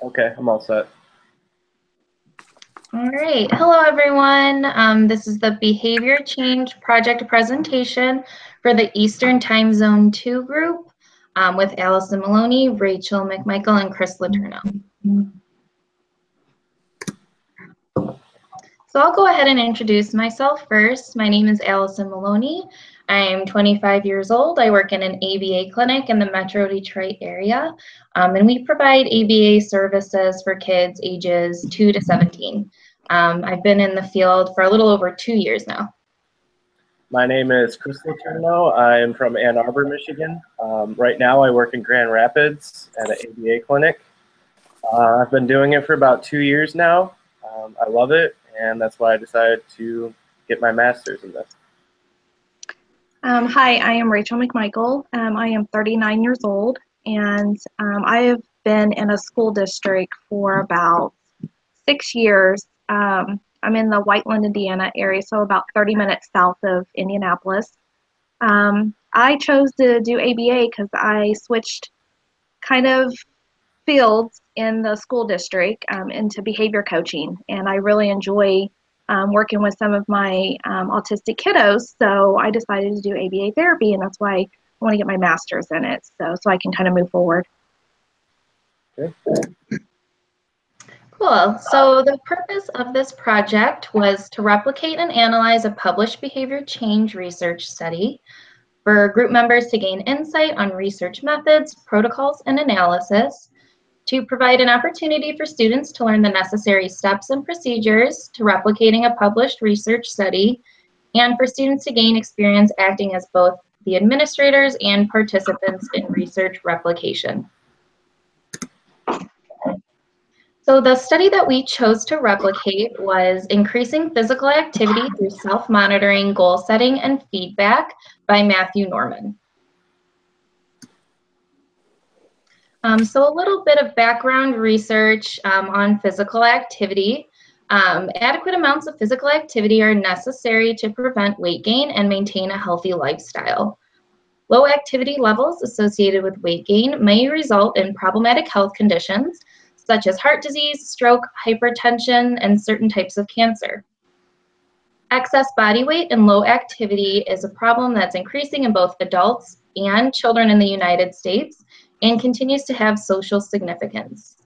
Okay, I'm all set. All right. Hello, everyone. This is the Behavior Change Project presentation for the Eastern Time Zone 2 group with Allison Maloney, Rachel McMichael, and Chris Letourneau. So I'll go ahead and introduce myself first. My name is Allison Maloney. I'm 25 years old. I work in an ABA clinic in the Metro Detroit area, and we provide ABA services for kids ages 2 to 17. I've been in the field for a little over 2 years now. My name is Chris Letourneau. I'm from Ann Arbor, Michigan. Right now I work in Grand Rapids at an ABA clinic. I've been doing it for about 2 years now. I love it, and that's why I decided to get my master's in this. Hi, I am Rachel McMichael. I am 39 years old, and I have been in a school district for about 6 years. I'm in the Whiteland, Indiana area, so about 30 minutes south of Indianapolis. I chose to do ABA because I switched kind of fields in the school district into behavior coaching, and I really enjoy working with some of my autistic kiddos, so I decided to do ABA therapy, and that's why I want to get my master's in it, so I can kind of move forward. Okay. Cool. So the purpose of this project was to replicate and analyze a published behavior change research study for group members to gain insight on research methods, protocols, and analysis, to provide an opportunity for students to learn the necessary steps and procedures to replicating a published research study, and for students to gain experience acting as both the administrators and participants in research replication. So the study that we chose to replicate was Increasing Physical Activity Through Self-Monitoring, Goal Setting, and Feedback by Matthew Norman. So a little bit of background research on physical activity. Adequate amounts of physical activity are necessary to prevent weight gain and maintain a healthy lifestyle. Low activity levels associated with weight gain may result in problematic health conditions such as heart disease, stroke, hypertension, and certain types of cancer. Excess body weight and low activity is a problem that's increasing in both adults and children in the United States and continues to have social significance.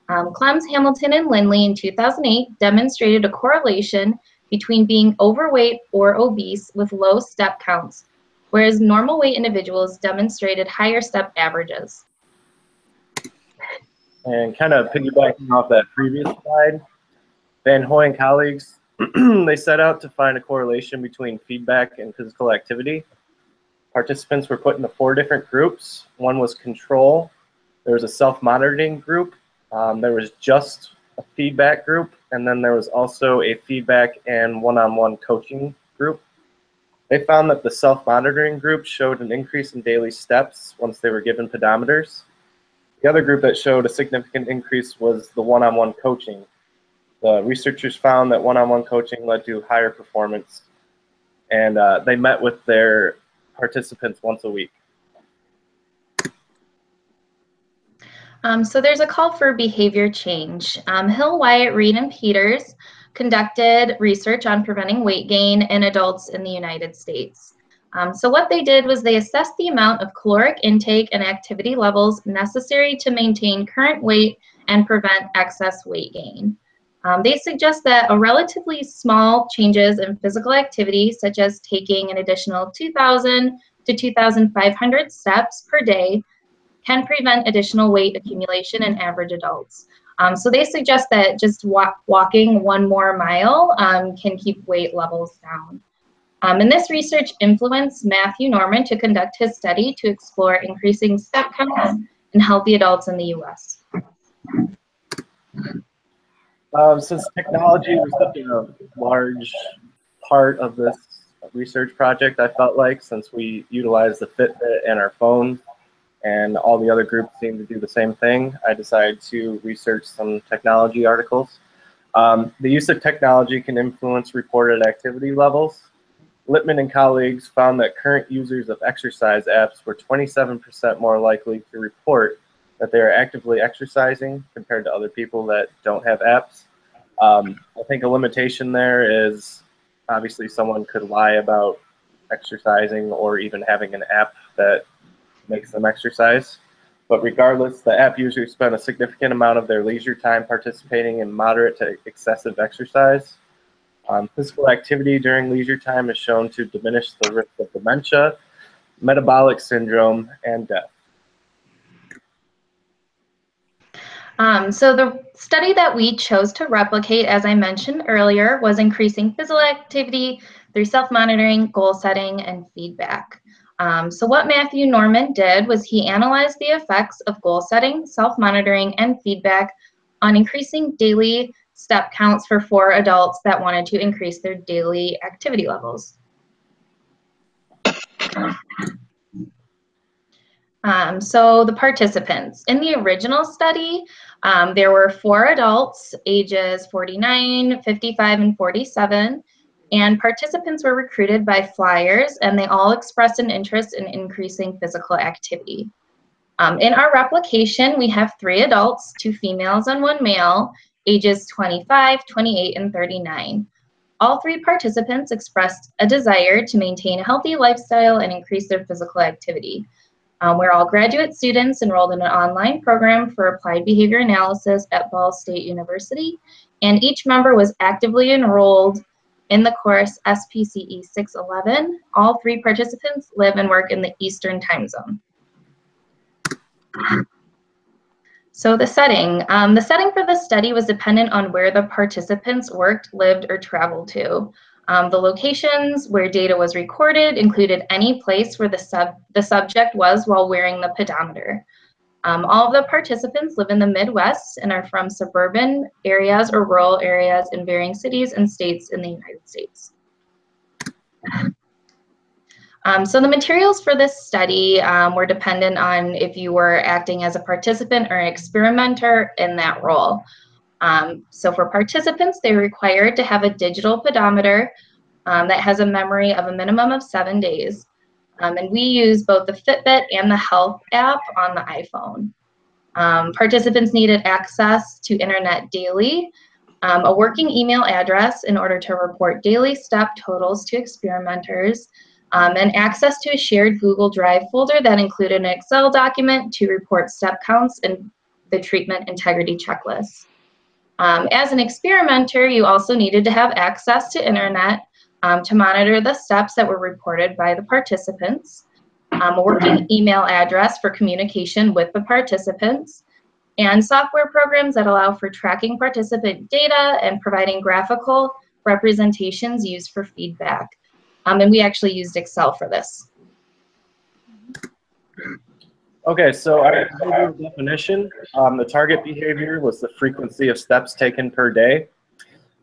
Clems, Hamilton, and Lindley in 2008 demonstrated a correlation between being overweight or obese with low step counts, whereas normal weight individuals demonstrated higher step averages. And kind of piggybacking off that previous slide, Van Hoy and colleagues, they set out to find a correlation between feedback and physical activity. Participants were put into 4 different groups. One was control. There was a self-monitoring group. There was just a feedback group. And then there was also a feedback and one-on-one coaching group. They found that the self-monitoring group showed an increase in daily steps once they were given pedometers. The other group that showed a significant increase was the one-on-one coaching. The researchers found that one-on-one coaching led to higher performance, and they met with their participants once a week. So there's a call for behavior change. Hill, Wyatt, Reed, and Peters conducted research on preventing weight gain in adults in the United States. So what they did was they assessed the amount of caloric intake and activity levels necessary to maintain current weight and prevent excess weight gain. They suggest that a relatively small changes in physical activity, such as taking an additional 2,000 to 2,500 steps per day, can prevent additional weight accumulation in average adults. So they suggest that just walking 1 more mile can keep weight levels down. And this research influenced Matthew Norman to conduct his study to explore increasing step counts in healthy adults in the U.S. Since technology was such a large part of this research project, I felt like, since we utilized the Fitbit and our phones, and all the other groups seem to do the same thing, I decided to research some technology articles. The use of technology can influence reported activity levels. Lippman and colleagues found that current users of exercise apps were 27% more likely to report that they're actively exercising compared to other people that don't have apps. I think a limitation there is obviously someone could lie about exercising or even having an app that makes them exercise. But regardless, the app users spend a significant amount of their leisure time participating in moderate to excessive exercise. Physical activity during leisure time is shown to diminish the risk of dementia, metabolic syndrome, and death. So the study that we chose to replicate, as I mentioned earlier, was increasing physical activity through self-monitoring, goal setting, and feedback. So what Matthew Norman did was he analyzed the effects of goal setting, self-monitoring, and feedback on increasing daily step counts for 4 adults that wanted to increase their daily activity levels. So the participants. In the original study, there were 4 adults, ages 49, 55, and 47, and participants were recruited by flyers, and they all expressed an interest in increasing physical activity. In our replication, we have 3 adults, 2 females and 1 male, ages 25, 28, and 39. All 3 participants expressed a desire to maintain a healthy lifestyle and increase their physical activity. We're all graduate students enrolled in an online program for applied behavior analysis at Ball State University, and each member was actively enrolled in the course SPCE 611. All 3 participants live and work in the Eastern Time Zone. So the setting for the study was dependent on where the participants worked, lived, or traveled to. The locations where data was recorded included any place where the subject was while wearing the pedometer. All of the participants live in the Midwest and are from suburban areas or rural areas in varying cities and states in the United States. So the materials for this study were dependent on if you were acting as a participant or an experimenter in that role. So for participants, they're required to have a digital pedometer that has a memory of a minimum of 7 days. And we use both the Fitbit and the Health app on the iPhone. Participants needed access to internet daily, a working email address in order to report daily step totals to experimenters, and access to a shared Google Drive folder that included an Excel document to report step counts and the treatment integrity checklist. As an experimenter, you also needed to have access to internet to monitor the steps that were reported by the participants, a working email address for communication with the participants, and software programs that allow for tracking participant data and providing graphical representations used for feedback. And we actually used Excel for this. Okay, so our behavioral definition, the target behavior was the frequency of steps taken per day.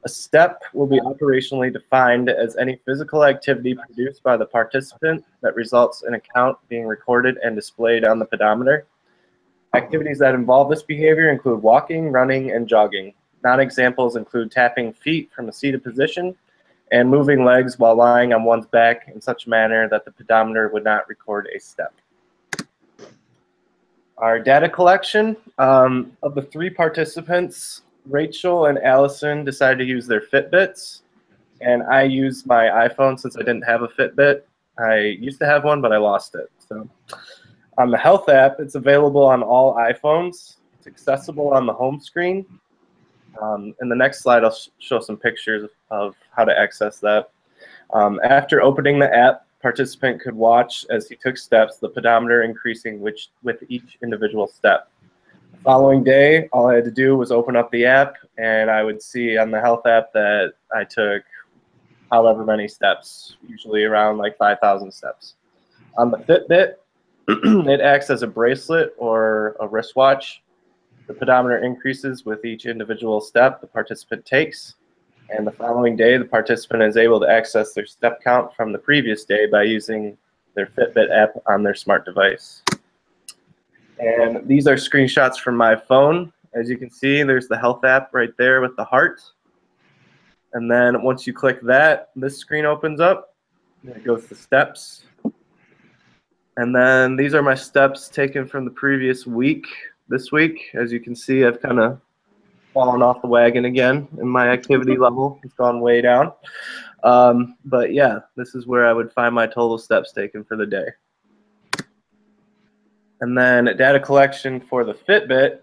A step will be operationally defined as any physical activity produced by the participant that results in a count being recorded and displayed on the pedometer. Activities that involve this behavior include walking, running, and jogging. Non-examples include tapping feet from a seated position and moving legs while lying on one's back in such a manner that the pedometer would not record a step. Our data collection, of the 3 participants, Rachel and Allison decided to use their Fitbits, and I used my iPhone since I didn't have a Fitbit. I used to have one, but I lost it. So on the Health app, it's available on all iPhones. It's accessible on the home screen. In the next slide, I'll show some pictures of how to access that. After opening the app, participant could watch as he took steps, the pedometer increasing with each individual step. The following day, all I had to do was open up the app, and I would see on the Health app that I took however many steps, usually around like 5,000 steps. On the Fitbit, it acts as a bracelet or a wristwatch. The pedometer increases with each individual step the participant takes, and the following day, the participant is able to access their step count from the previous day by using their Fitbit app on their smart device. And these are screenshots from my phone. As you can see, there's the Health app right there with the heart. And then once you click that, this screen opens up. And it goes to steps. And then these are my steps taken from the previous week. this week. As you can see, I've kind of fallen off the wagon again, and my activity level has gone way down. But yeah, this is where I would find my total steps taken for the day. And then data collection for the Fitbit.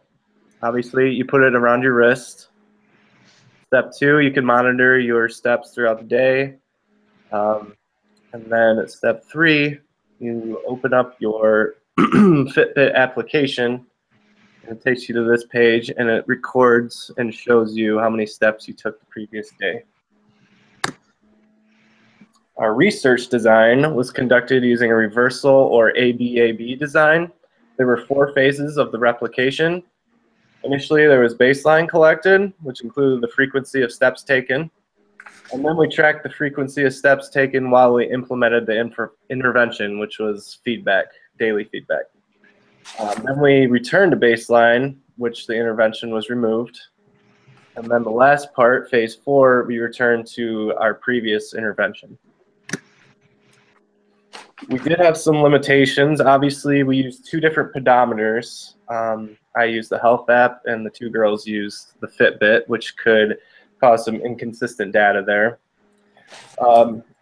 Obviously, you put it around your wrist. Step 2, you can monitor your steps throughout the day. And then at step 3, you open up your Fitbit application, and it takes you to this page, and it records and shows you how many steps you took the previous day. Our research design was conducted using a reversal or ABAB design. There were 4 phases of the replication. Initially, there was baseline collected, which included the frequency of steps taken. And then we tracked the frequency of steps taken while we implemented the intervention, which was feedback, daily feedback. Then we returned to baseline, which the intervention was removed. And then the last part, phase 4, we returned to our previous intervention. We did have some limitations. Obviously, we used 2 different pedometers. I used the health app, and the 2 girls used the Fitbit, which could cause some inconsistent data there.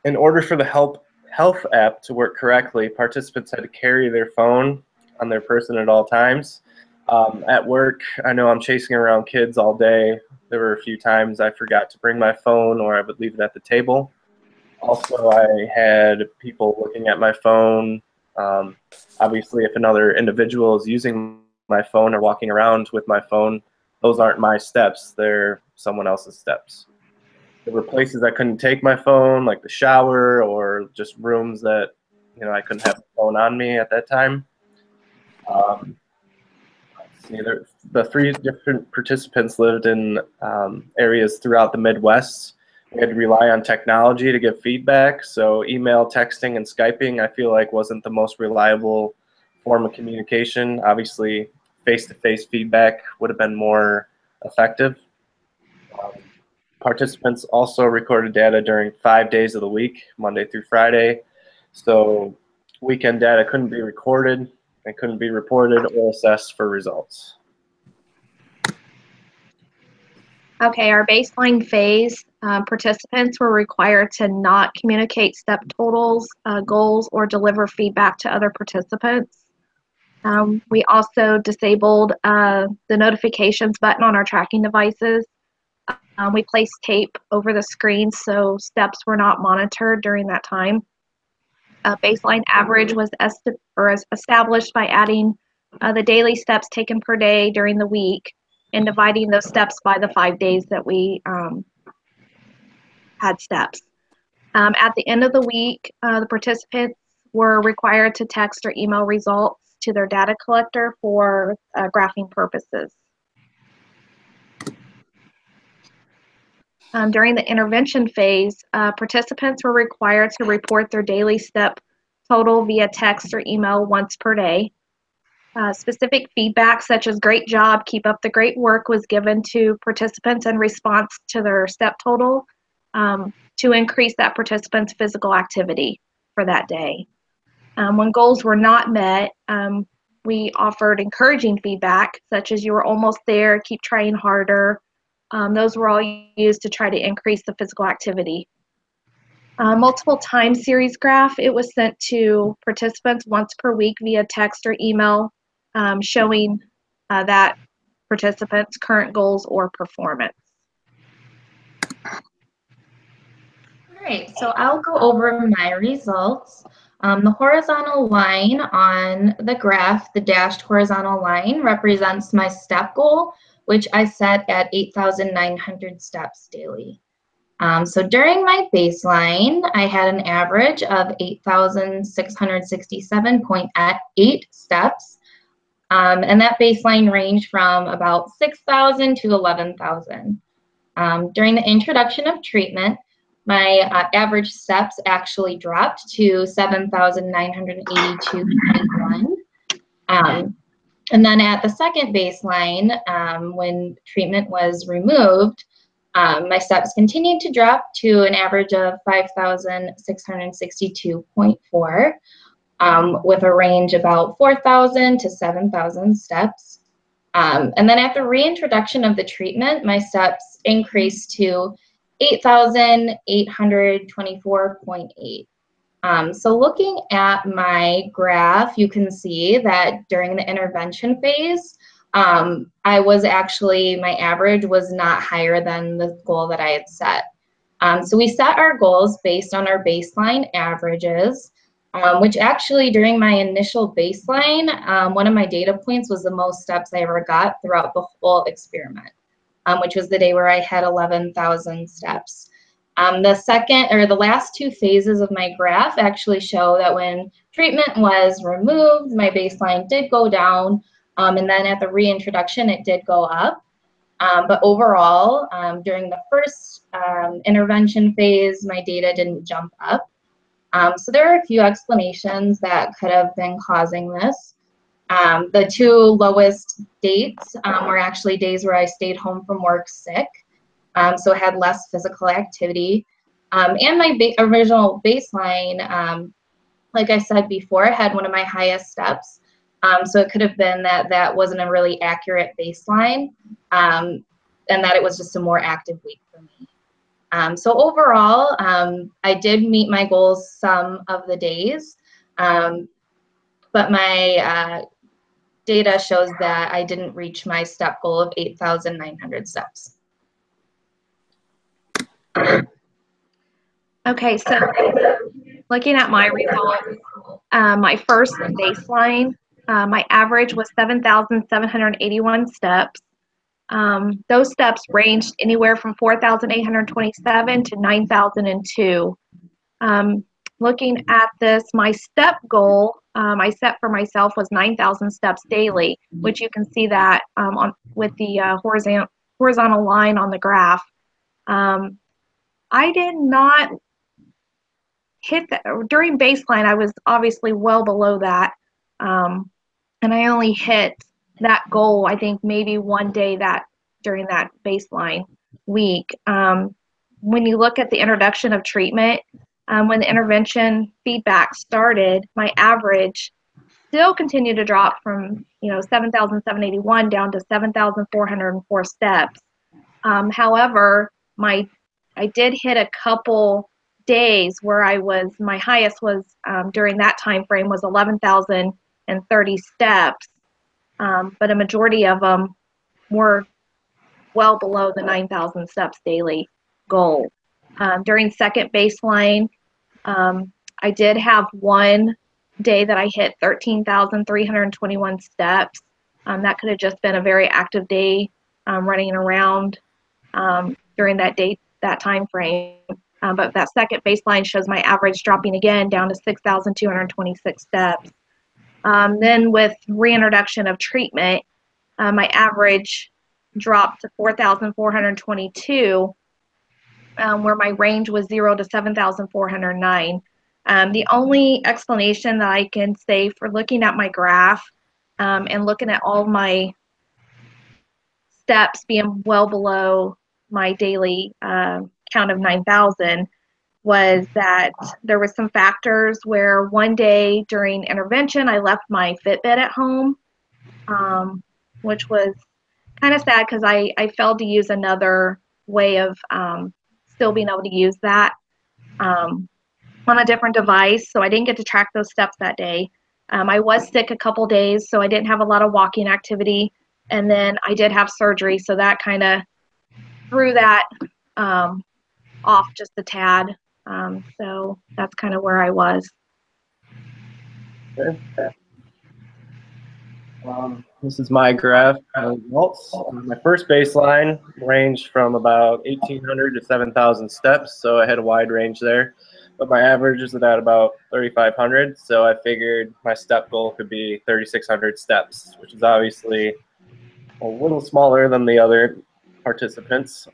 In order for the health app to work correctly, participants had to carry their phone on their person at all times. At work, I know I'm chasing around kids all day. There were a few times I forgot to bring my phone, or I would leave it at the table. Also, I had people looking at my phone. Obviously, if another individual is using my phone or walking around with my phone, those aren't my steps, they're someone else's steps. There were places I couldn't take my phone, like the shower, or just rooms that I couldn't have the phone on me at that time. The 3 different participants lived in areas throughout the Midwest. We had to rely on technology to give feedback, so email, texting, and Skyping I feel like wasn't the most reliable form of communication. Obviously, face-to-face feedback would have been more effective. Participants also recorded data during 5 days of the week, Monday through Friday, so weekend data couldn't be recorded and couldn't be reported or assessed for results. Okay, our baseline phase, participants were required to not communicate step totals, goals, or deliver feedback to other participants. We also disabled the notifications button on our tracking devices. We placed tape over the screen so steps were not monitored during that time. Baseline average was established by adding the daily steps taken per day during the week and dividing those steps by the 5 days that we had steps. At the end of the week, the participants were required to text or email results to their data collector for graphing purposes. During the intervention phase, participants were required to report their daily step total via text or email once per day. Specific feedback such as "great job, keep up the great work" was given to participants in response to their step total to increase that participant's physical activity for that day. When goals were not met, we offered encouraging feedback such as "you were almost there, keep trying harder." Those were all used to try to increase the physical activity. Multiple time series graph, it was sent to participants once per week via text or email showing that participants' current goals or performance. All right, so I'll go over my results. The horizontal line on the graph, the dashed horizontal line, represents my step goal, which I set at 8,900 steps daily. So during my baseline, I had an average of 8,667.8 steps, and that baseline ranged from about 6,000 to 11,000. During the introduction of treatment, my average steps actually dropped to 7,982.1. And then at the second baseline, when treatment was removed, my steps continued to drop to an average of 5,662.4, with a range about 4,000 to 7,000 steps. And then after reintroduction of the treatment, my steps increased to 8,824.8. So looking at my graph, you can see that during the intervention phase, I was actually, my average was not higher than the goal that I had set. So we set our goals based on our baseline averages, which actually during my initial baseline, one of my data points was the most steps I ever got throughout the whole experiment, which was the day where I had 11,000 steps. The last two phases of my graph actually show that when treatment was removed, my baseline did go down, and then at the reintroduction, it did go up. But overall, during the first intervention phase, my data didn't jump up. So there are a few explanations that could have been causing this. The two lowest dates were actually days where I stayed home from work sick. So I had less physical activity. And my original baseline, like I said before, had one of my highest steps. So it could have been that that wasn't a really accurate baseline, and that it was just a more active week for me. So overall, I did meet my goals some of the days, but my data shows that I didn't reach my step goal of 8,900 steps. Okay, so looking at my results, my first baseline, my average was 7,781 steps. Those steps ranged anywhere from 4,827 to 9,002. Looking at this, my step goal I set for myself was 9,000 steps daily, which you can see that with the horizontal line on the graph. I did not hit that. During baseline, I was obviously well below that, and I only hit that goal, I think, maybe one day during that baseline week. When you look at the introduction of treatment, when the intervention feedback started, my average still continued to drop from 7,781 down to 7,404 steps. However, I did hit a couple days where my highest was during that time frame was 11,030 steps, but a majority of them were well below the 9,000 steps daily goal. During second baseline, I did have one day that I hit 13,321 steps. That could have just been a very active day running around during that time frame. But that second baseline shows my average dropping again down to 6,226 steps. Then with reintroduction of treatment, my average dropped to 4,422, where my range was 0 to 7,409. The only explanation that I can say for looking at my graph and looking at all my steps being well below my daily count of 9,000 was that there was some factors where one day during intervention I left my Fitbit at home, which was kind of sad because I failed to use another way of still being able to use that on a different device, so I didn't get to track those steps that day. I was sick a couple days, so I didn't have a lot of walking activity, and then I did have surgery, so that kind of threw that off just a tad. So that's kind of where I was. Okay. This is my graph results. My first baseline ranged from about 1,800 to 7,000 steps, so I had a wide range there. But my average is at about 3,500, so I figured my step goal could be 3,600 steps, which is obviously a little smaller than the other participants.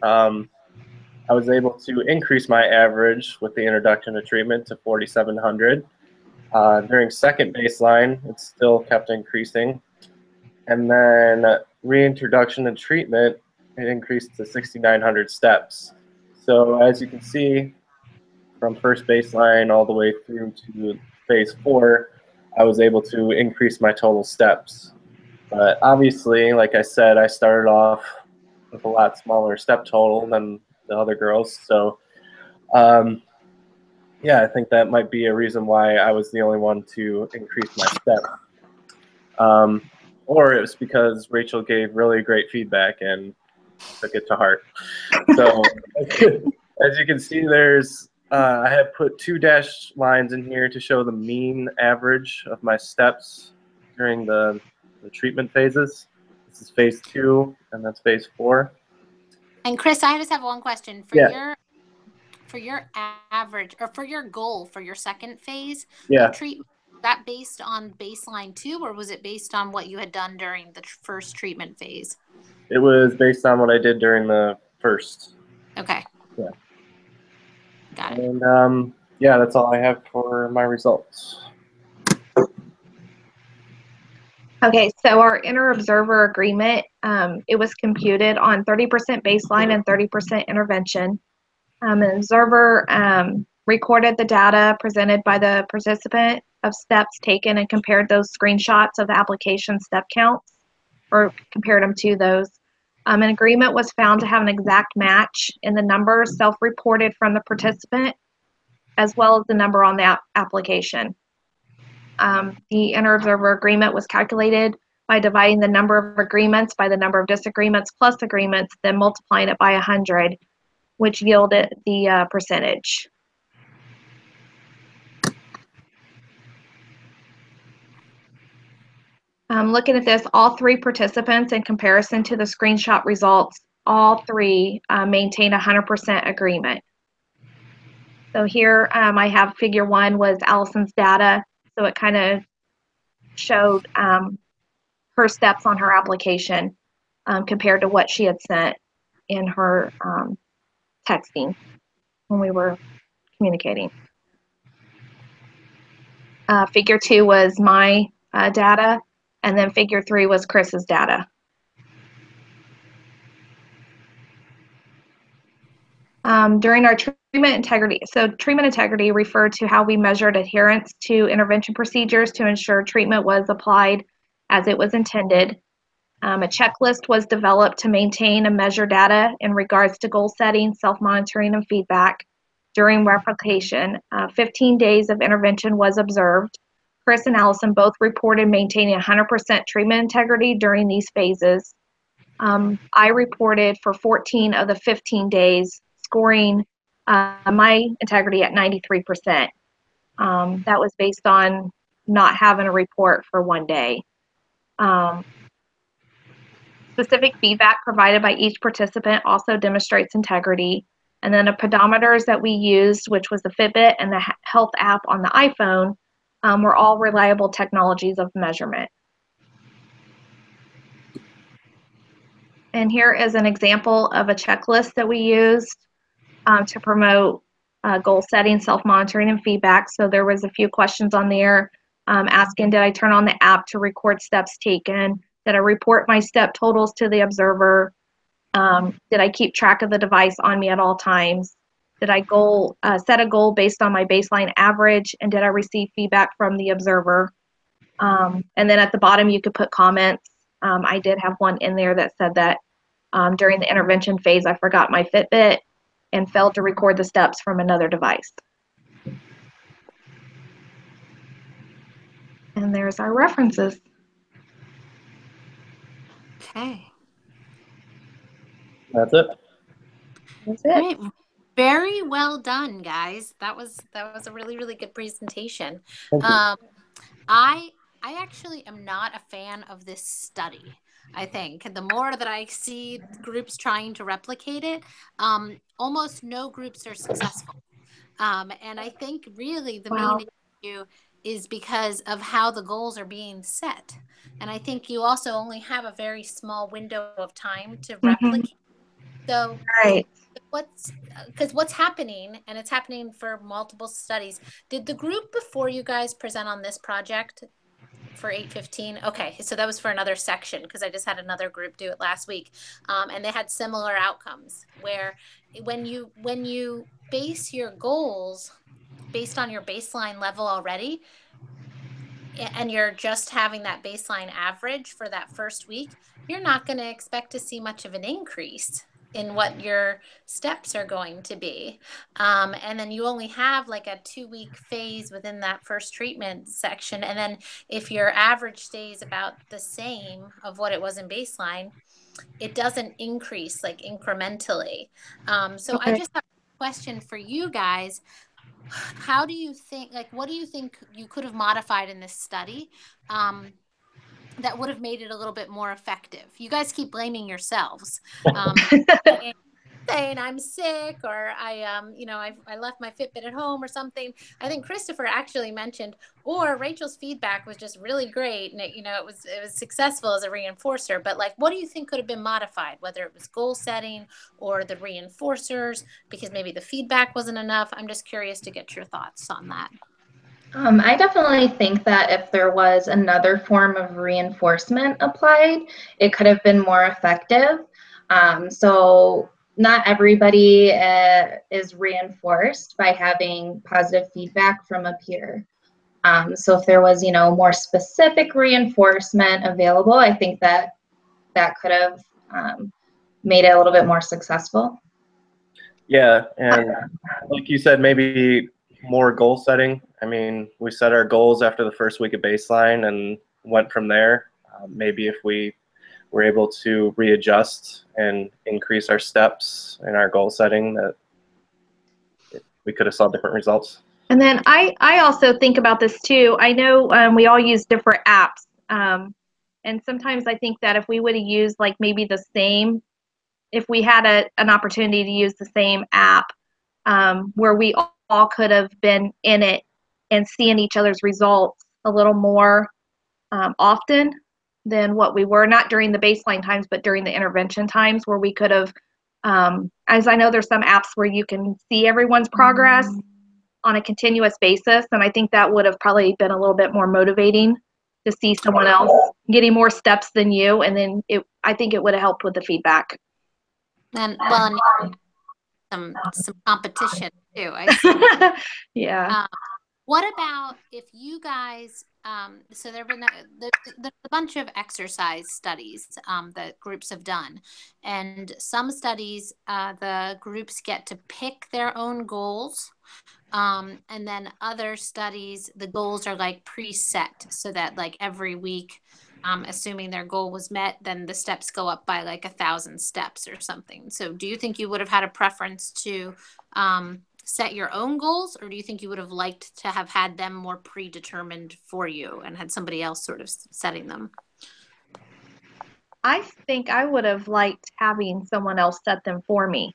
I was able to increase my average with the introduction of treatment to 4,700. During second baseline, it still kept increasing. And then reintroduction and treatment, it increased to 6,900 steps. So as you can see, from first baseline all the way through to phase 4, I was able to increase my total steps. But obviously, like I said, I started off with a lot smaller step total than the other girls. So, yeah, I think that might be a reason why I was the only one to increase my step. Or it was because Rachel gave really great feedback and took it to heart. So, as you can see, there's I have put 2 dashed lines in here to show the mean average of my steps during the treatment phases. This is phase 2, and that's phase 4. And Chris, I just have one question for your average, or for your goal for your second phase of treatment. Was that based on baseline too, or was it based on what you had done during the first treatment phase? It was based on what I did during the first. Okay. Yeah. Got it. And yeah, that's all I have for my results. Okay, so our inter-observer agreement, it was computed on 30% baseline and 30% intervention. An observer recorded the data presented by the participant of steps taken and compared those screenshots of the application step counts, or compared them to those. An agreement was found to have an exact match in the number self-reported from the participant, as well as the number on the application. The inter-observer agreement was calculated by dividing the number of agreements by the number of disagreements plus agreements, then multiplying it by 100, which yielded the percentage. Looking at this, all 3 participants in comparison to the screenshot results, all 3 maintain 100% agreement. So here I have figure 1 was Allison's data. So it kind of showed her steps on her application compared to what she had sent in her texting when we were communicating. Figure 2 was my data, and then figure 3 was Chris's data. During our treatment integrity, so treatment integrity referred to how we measured adherence to intervention procedures to ensure treatment was applied as it was intended. A checklist was developed to maintain and measure data in regards to goal setting, self-monitoring, and feedback. During replication, 15 days of intervention was observed. Chris and Allison both reported maintaining 100% treatment integrity during these phases. I reported for 14 of the 15 days, scoring my integrity at 93%. That was based on not having a report for 1 day. Specific feedback provided by each participant also demonstrates integrity. And then the pedometers that we used, which was the Fitbit and the health app on the iPhone, were all reliable technologies of measurement. And here is an example of a checklist that we used to promote goal setting, self-monitoring, and feedback. So there was a few questions on there asking, did I turn on the app to record steps taken? Did I report my step totals to the observer? Did I keep track of the device on me at all times? Did I set a goal based on my baseline average? And did I receive feedback from the observer? And then at the bottom, you could put comments. I did have one in there that said that during the intervention phase, I forgot my Fitbit and failed to record the steps from another device. And there's our references. Okay. That's it. That's it. Great. Very well done, guys. That was a really, really good presentation. I actually am not a fan of this study. I think the more that I see groups trying to replicate it, almost no groups are successful. And I think really the main issue is because of how the goals are being set. And I think you also only have a very small window of time to replicate. So what's happening, and it's happening for multiple studies. Did the group before you guys present on this project for 815? Okay, so that was for another section, because I just had another group do it last week, and they had similar outcomes, where when you base your goals based on your baseline level already, and you're just having that baseline average for that first week, you're not going to expect to see much of an increase in what your steps are going to be. And then you only have like a 2-week phase within that first treatment section. And then if your average stays about the same of what it was in baseline, it doesn't increase like incrementally. So I just have a question for you guys. How do you think, like, what do you think you could have modified in this study that would have made it a little bit more effective? You guys keep blaming yourselves. Saying I'm sick, or I left my Fitbit at home or something. I think Christopher actually mentioned, or Rachel's feedback was just really great, and it was successful as a reinforcer. But like, what do you think could have been modified, whether it was goal setting or the reinforcers, because maybe the feedback wasn't enough? I'm just curious to get your thoughts on that. I definitely think that if there was another form of reinforcement applied, it could have been more effective. So not everybody is reinforced by having positive feedback from a peer. So if there was, more specific reinforcement available, I think that could have made it a little bit more successful. Yeah, and like you said, maybe more goal setting. I mean, we set our goals after the first week of baseline and went from there. Maybe if we were able to readjust and increase our steps in our goal setting, that we could have saw different results. And then I also think about this too. I know we all use different apps. And sometimes I think that if we would have used like maybe the same, if we had an opportunity to use the same app where we all could have been in it and seeing each other's results a little more often than what we were, not during the baseline times, but during the intervention times, where we could have, as I know there's some apps where you can see everyone's progress on a continuous basis. And I think that would have probably been a little bit more motivating to see someone else getting more steps than you. And then I think it would have helped with the feedback. And well, and some competition too. I see. Yeah. What about if you guys, so there's a bunch of exercise studies that groups have done. And some studies, the groups get to pick their own goals. And then other studies, the goals are like preset, so that like every week, assuming their goal was met, then the steps go up by like 1,000 steps or something. So do you think you would have had a preference to set your own goals, or do you think you would have liked to have had them more predetermined for you and had somebody else sort of setting them? I think I would have liked having someone else set them for me,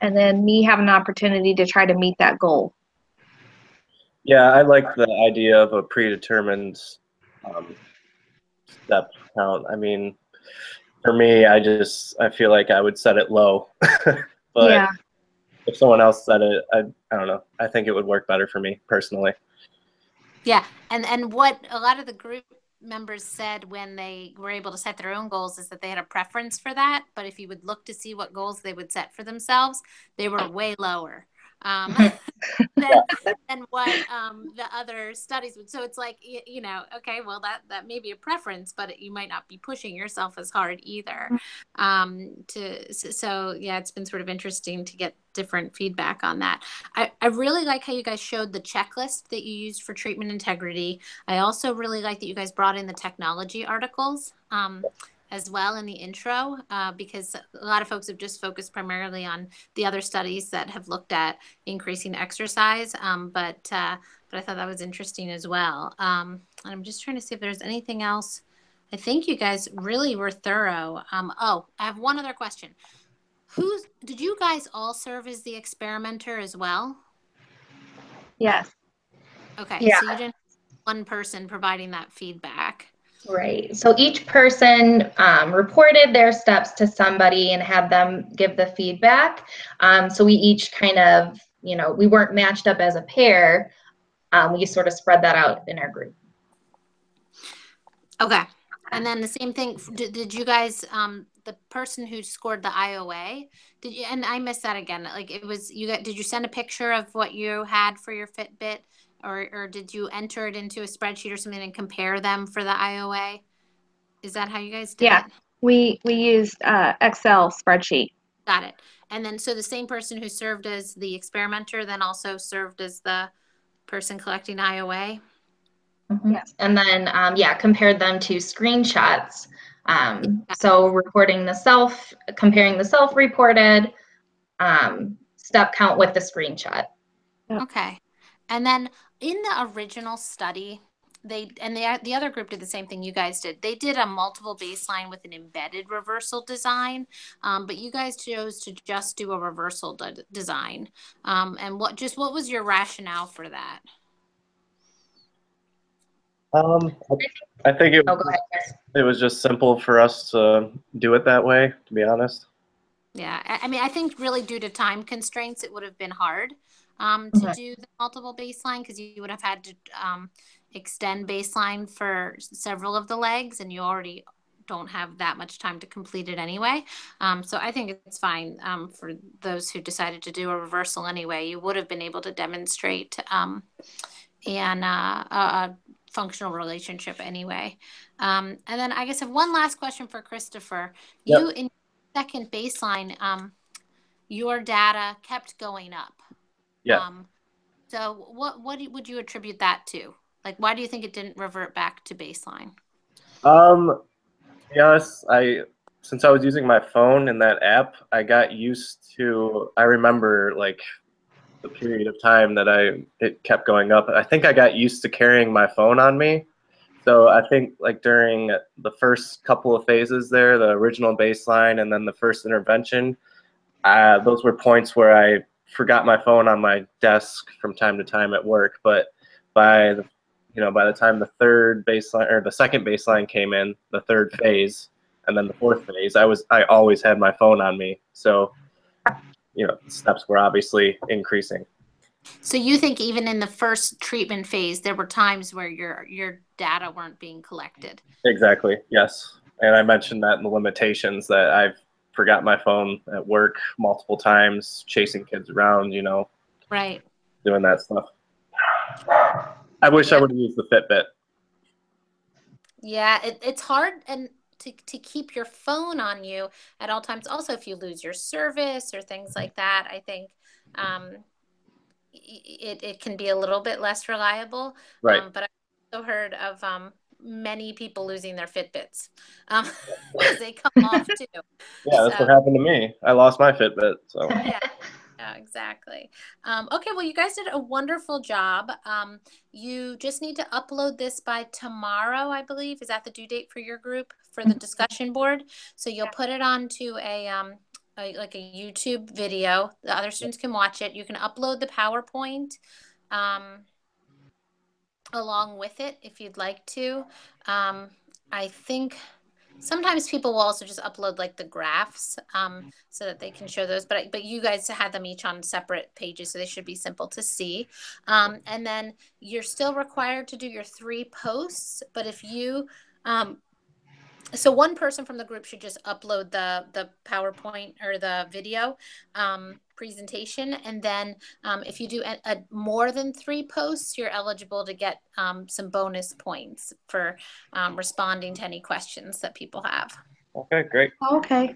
and then me have an opportunity to try to meet that goal. Yeah, I like the idea of a predetermined step count. I mean, for me, I feel like I would set it low. But yeah, if someone else said it, I don't know. I think it would work better for me personally. Yeah, and what a lot of the group members said when they were able to set their own goals is that they had a preference for that. But if you would look to see what goals they would set for themselves, they were way lower than what the other studies would. So it's like, okay, well, that may be a preference, but you might not be pushing yourself as hard either. So yeah, it's been sort of interesting to get different feedback on that. I really like how you guys showed the checklist that you used for treatment integrity. I also really like that you guys brought in the technology articles as well in the intro, because a lot of folks have just focused primarily on the other studies that have looked at increasing exercise. But I thought that was interesting as well. And I'm just trying to see if there's anything else. I think you guys really were thorough. I have one other question. Did you guys all serve as the experimenter as well? Yes. Okay. Yeah. So you didn't have one person providing that feedback. Right. So each person reported their steps to somebody and had them give the feedback. So we each kind of, we weren't matched up as a pair. We sort of spread that out in our group. Okay. And then the same thing, did you guys, the person who scored the IOA, did you, and I missed that again, like it was, did you send a picture of what you had for your Fitbit? or did you enter it into a spreadsheet or something and compare them for the IOA? Is that how you guys did Yeah, it? we used Excel spreadsheet. Got it. And then so the same person who served as the experimenter then also served as the person collecting IOA? Mhm. Yes. And then, yeah, compared them to screenshots. So reporting the self, comparing the self-reported step count with the screenshot. Yep. Okay. And then in the original study, the other group did the same thing you guys did. They did a multiple baseline with an embedded reversal design, but you guys chose to just do a reversal design. And what was your rationale for that? I think Oh, go ahead, Chris. it was just simple for us to do it that way, to be honest. Yeah, I mean, I think really due to time constraints, it would have been hard to do the multiple baseline because you would have had to extend baseline for several of the legs, and you already don't have that much time to complete it anyway. So I think it's fine for those who decided to do a reversal anyway. You would have been able to demonstrate a functional relationship anyway. And then I guess I have one last question for Christopher. Yep. You in second baseline, your data kept going up. Yeah. So what would you attribute that to? Like, why do you think it didn't revert back to baseline? To be honest, since I was using my phone in that app, I got used to. I remember like the period of time that it kept going up. I think I got used to carrying my phone on me. So I think like during the first couple of phases there, the original baseline and then the first intervention, those were points where I forgot my phone on my desk from time to time at work. But by the time the third baseline or the second baseline came in, the third phase, and then the fourth phase, I always had my phone on me. So, the steps were obviously increasing. So you think even in the first treatment phase, there were times where your data weren't being collected? Exactly. Yes. And I mentioned that in the limitations that I've forgot my phone at work multiple times, chasing kids around, Right. doing that stuff. I wish I would have used the Fitbit. Yeah, it's hard and to keep your phone on you at all times. Also, if you lose your service or things like that, I think it can be a little bit less reliable. Right. But I've also heard of many people losing their Fitbits because they come off too. Yeah, that's what happened to me. I lost my Fitbit. So yeah, exactly. Okay, well, you guys did a wonderful job. You just need to upload this by tomorrow, I believe. Is that the due date for your group for the discussion board? So you'll put it onto like a YouTube video. The other students can watch it. You can upload the PowerPoint along with it if you'd like to. I think sometimes people will also just upload like the graphs so that they can show those, but you guys had them each on separate pages, so they should be simple to see. And then you're still required to do your 3 posts, but if you so one person from the group should just upload the PowerPoint or the video presentation. And then if you do a more than 3 posts, you're eligible to get some bonus points for responding to any questions that people have. okay, great. Okay.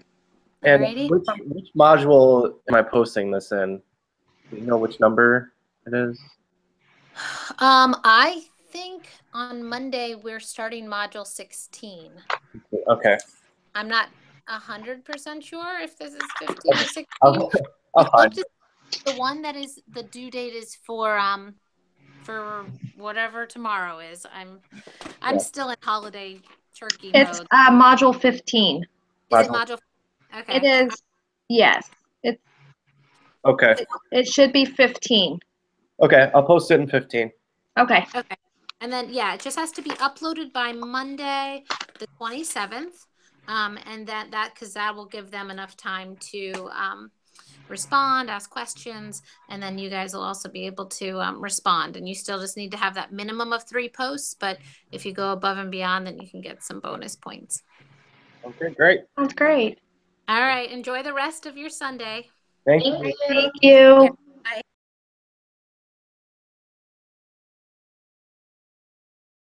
And Alrighty. which module am I posting this in? Do you know which number it is? I think on Monday we're starting module 16. Okay. I'm not 100% sure if this is 15 or 16. I'll find it. The one that is the due date is for whatever tomorrow is. I'm still in holiday turkey It's mode. module 15. Is it module? Okay. It is. Yes. It's Okay. it should be 15. Okay, I'll post it in 15. Okay. Okay. And then it just has to be uploaded by Monday, the 27th. And because that will give them enough time to respond, ask questions, and then you guys will also be able to respond. And you still just need to have that minimum of 3 posts, but if you go above and beyond, then you can get some bonus points. Okay, great. Sounds great. All right. Enjoy the rest of your Sunday. Thank you. Thank you.